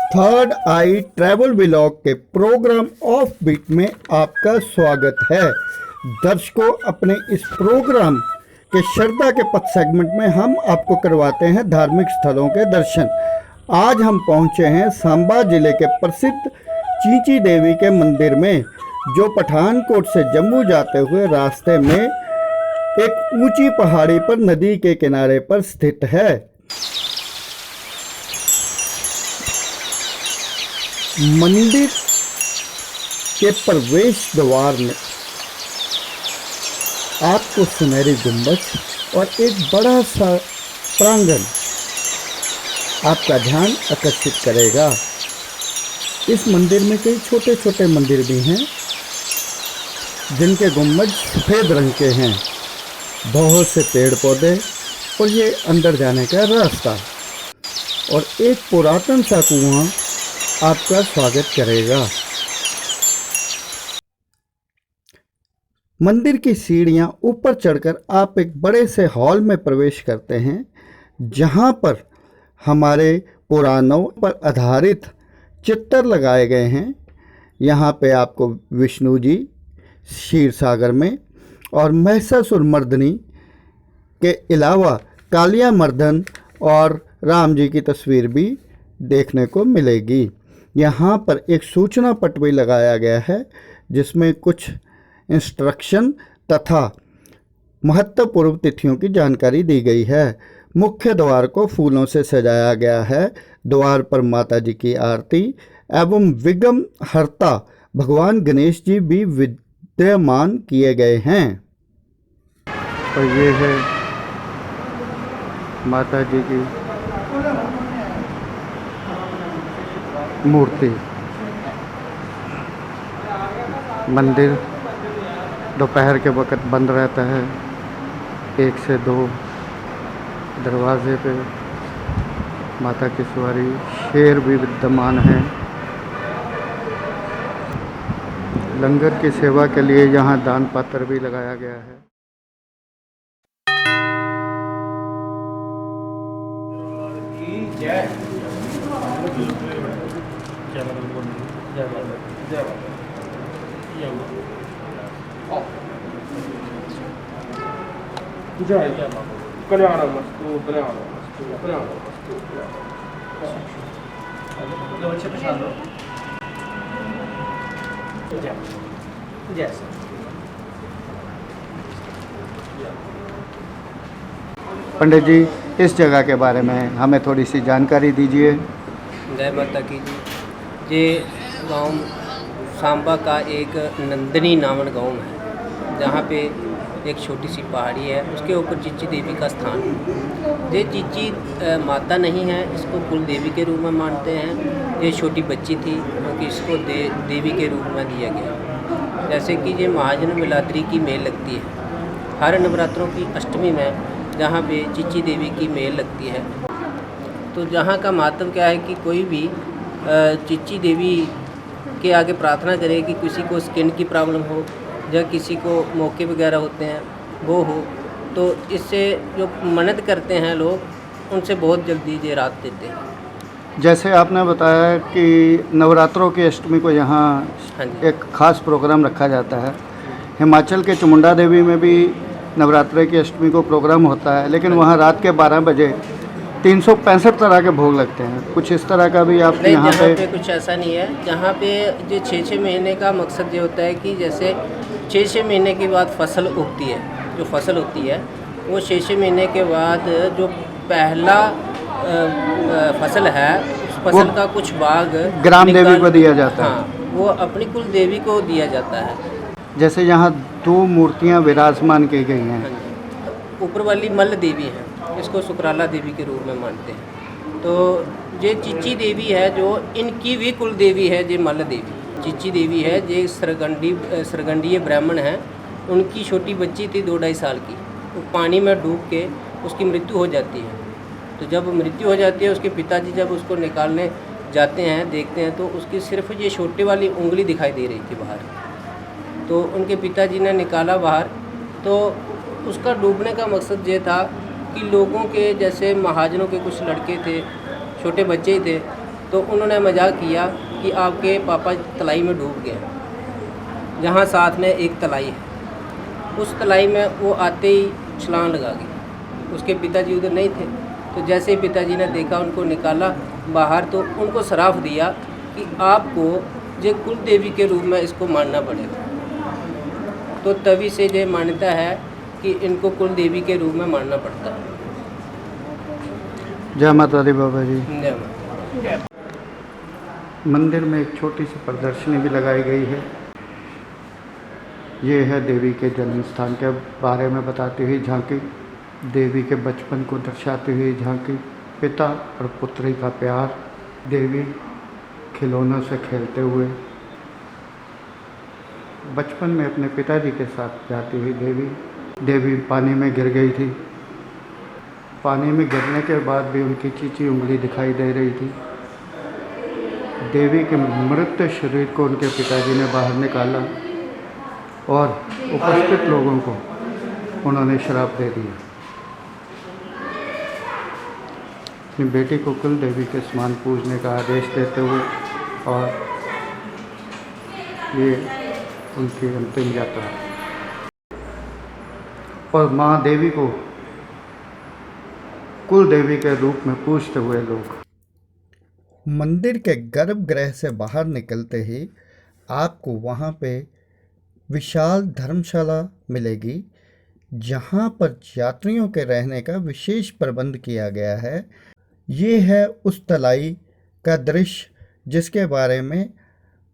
Third I travel vlog के programme off beat में आपका स्वागत है। दर्शकों, अपने इस प्रोग्राम के श्रद्धा के पथ सेगमेंट में हम आपको करवाते हैं धार्मिक स्थलों के दर्शन। आज हम पहुंचे हैं सांबा जिले के प्रसिद्ध चींची देवी के मंदिर में, जो पठानकोट से जम्मू जाते हुए रास्ते में एक ऊंची पहाड़ी पर नदी के किनारे पर स्थित है। मंदिर के प्रवेश द्वार में आपको सुनहरी गुंबद और एक बड़ा सा प्रांगण आपका ध्यान आकर्षित करेगा। इस मंदिर में कई छोटे छोटे मंदिर भी हैं, जिनके गुंबद सफ़ेद रंग के हैं। बहुत से पेड़ पौधे और ये अंदर जाने का रास्ता और एक पुरातन सा कुआं आपका स्वागत करेगा। मंदिर की सीढ़ियां ऊपर चढ़कर आप एक बड़े से हॉल में प्रवेश करते हैं, जहां पर हमारे पुराणों पर आधारित चित्र लगाए गए हैं। यहां पे आपको विष्णु जी क्षीर सागर में और महिषासुर मर्दनी के अलावा कालिया मर्दन और राम जी की तस्वीर भी देखने को मिलेगी। यहाँ पर एक सूचना पट भी लगाया गया है, जिसमें कुछ इंस्ट्रक्शन तथा महत्वपूर्ण तिथियों की जानकारी दी गई है। मुख्य द्वार को फूलों से सजाया गया है। द्वार पर माता जी की आरती एवं विघ्न हर्ता भगवान गणेश जी भी विद्यमान किए गए हैं। और ये है माता जी की मूर्ति। मंदिर दोपहर के वक़्त बंद रहता है। 1 से 2 दरवाजे पे माता की सवारी शेर भी विद्यमान है। लंगर की सेवा के लिए यहाँ दान पात्र भी लगाया गया है। जय कल्याणमस्तु कल्याणमस्तु कल्याणमस्तु। जय पंडित जी, इस जगह के बारे में हमें थोड़ी सी जानकारी दीजिए। जय माता की जी। ये गांव सांबा का एक नंदनी नामक गांव है, जहाँ पे एक छोटी सी पहाड़ी है, उसके ऊपर चीची देवी का स्थान है। ये चीची माता नहीं है, इसको कुल देवी के रूप में मानते हैं। ये छोटी बच्ची थी, क्योंकि इसको देवी के रूप में दिया गया। जैसे कि ये महाजन मिलाद्री की मेल लगती है हर नवरात्रों की अष्टमी में, जहाँ पे चीची देवी की मेल लगती है। तो जहाँ का महत्व क्या है कि कोई भी चीची देवी के आगे प्रार्थना करे कि किसी को स्किन की प्रॉब्लम हो या किसी को मौके वगैरह होते हैं वो हो, तो इससे जो मन्नत करते हैं लोग, उनसे बहुत जल्दी ये राहत देते हैं। जैसे आपने बताया कि नवरात्रों की अष्टमी को यहाँ एक खास प्रोग्राम रखा जाता है। हिमाचल के चामुंडा देवी में भी नवरात्रि की अष्टमी को प्रोग्राम होता है, लेकिन वहाँ रात के 12 बजे 365 तरह के भोग लगते हैं। कुछ इस तरह का भी आप यहाँ पे कुछ ऐसा नहीं है। जहाँ पे जो 6-6 महीने का मकसद ये होता है कि जैसे 6-6 महीने के बाद फसल उगती है, जो फसल होती है वो 6-6 महीने के बाद जो पहला फसल है, उस फसल का कुछ भाग ग्राम देवी को दिया जाता है। हाँ, वो अपनी कुल देवी को दिया जाता है। जैसे यहाँ 2 मूर्तियाँ विराजमान की गई हैं। ऊपर वाली मल्ल देवी है, इसको सुकराला देवी के रूप में मानते हैं। तो ये चीची देवी है, जो इनकी भी कुल देवी है। ये मल्ल देवी चीची देवी है। ये सरगंडीय ब्राह्मण हैं। उनकी छोटी बच्ची थी 2-2.5 साल की, वो पानी में डूब के उसकी मृत्यु हो जाती है। तो जब मृत्यु हो जाती है, उसके पिताजी जब उसको निकालने जाते हैं, देखते हैं तो उसकी सिर्फ ये छोटी वाली उंगली दिखाई दे रही थी बाहर। तो उनके पिताजी ने निकाला बाहर, तो उसका डूबने का मकसद ये था कि लोगों के जैसे महाजनों के कुछ लड़के थे, छोटे बच्चे ही थे, तो उन्होंने मजाक किया कि आपके पापा तलाई में डूब गए, जहाँ साथ में एक तलाई है। उस तलाई में वो आते ही छलांग लगा गई। उसके पिताजी उधर नहीं थे, तो जैसे ही पिताजी ने देखा, उनको निकाला बाहर, तो उनको सराफ दिया कि आपको जो कुल देवी के रूप में इसको मानना पड़ेगा। तो तभी से ये मान्यता है कि इनको कुल देवी के रूप में मानना पड़ता है। जय माता दी बाबा जी। जय माता। मंदिर में एक छोटी सी प्रदर्शनी भी लगाई गई है। ये है देवी के जन्म स्थान के बारे में बताती हुई झांकी, देवी के बचपन को दर्शाती हुई झांकी, पिता और पुत्री का प्यार, देवी खिलौनों से खेलते हुए बचपन में अपने पिताजी के साथ जाती हुई देवी पानी में गिर गई थी। पानी में गिरने के बाद भी उनकी चीची उंगली दिखाई दे रही थी। देवी के मृत शरीर को उनके पिताजी ने बाहर निकाला और उपस्थित लोगों को उन्होंने श्राप दे दिया। अपनी बेटी को कुल देवी के समान पूजने का आदेश देते हुए, और ये उनकी अंतिम यात्रा। और माँ देवी को कुल देवी के रूप में पूजते हुए लोग मंदिर के गर्भगृह से बाहर निकलते ही आपको वहाँ पे विशाल धर्मशाला मिलेगी, जहाँ पर यात्रियों के रहने का विशेष प्रबंध किया गया है। ये है उस तलाई का दृश्य जिसके बारे में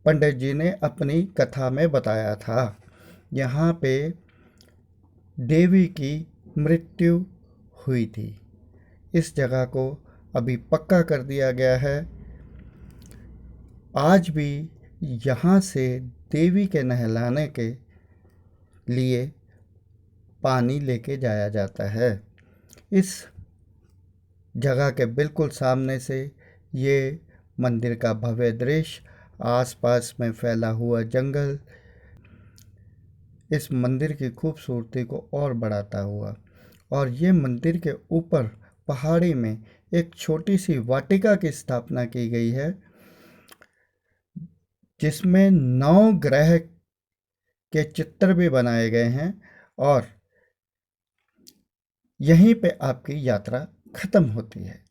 पंडित जी ने अपनी कथा में बताया था। यहाँ पे देवी की मृत्यु हुई थी। इस जगह को अभी पक्का कर दिया गया है। आज भी यहाँ से देवी के नहलाने के लिए पानी लेके जाया जाता है। इस जगह के बिल्कुल सामने से ये मंदिर का भव्य दृश्य, आसपास में फैला हुआ जंगल इस मंदिर की खूबसूरती को और बढ़ाता हुआ। और ये मंदिर के ऊपर पहाड़ी में एक छोटी सी वाटिका की स्थापना की गई है, जिसमें 9 ग्रह के चित्र भी बनाए गए हैं। और यहीं पे आपकी यात्रा खत्म होती है।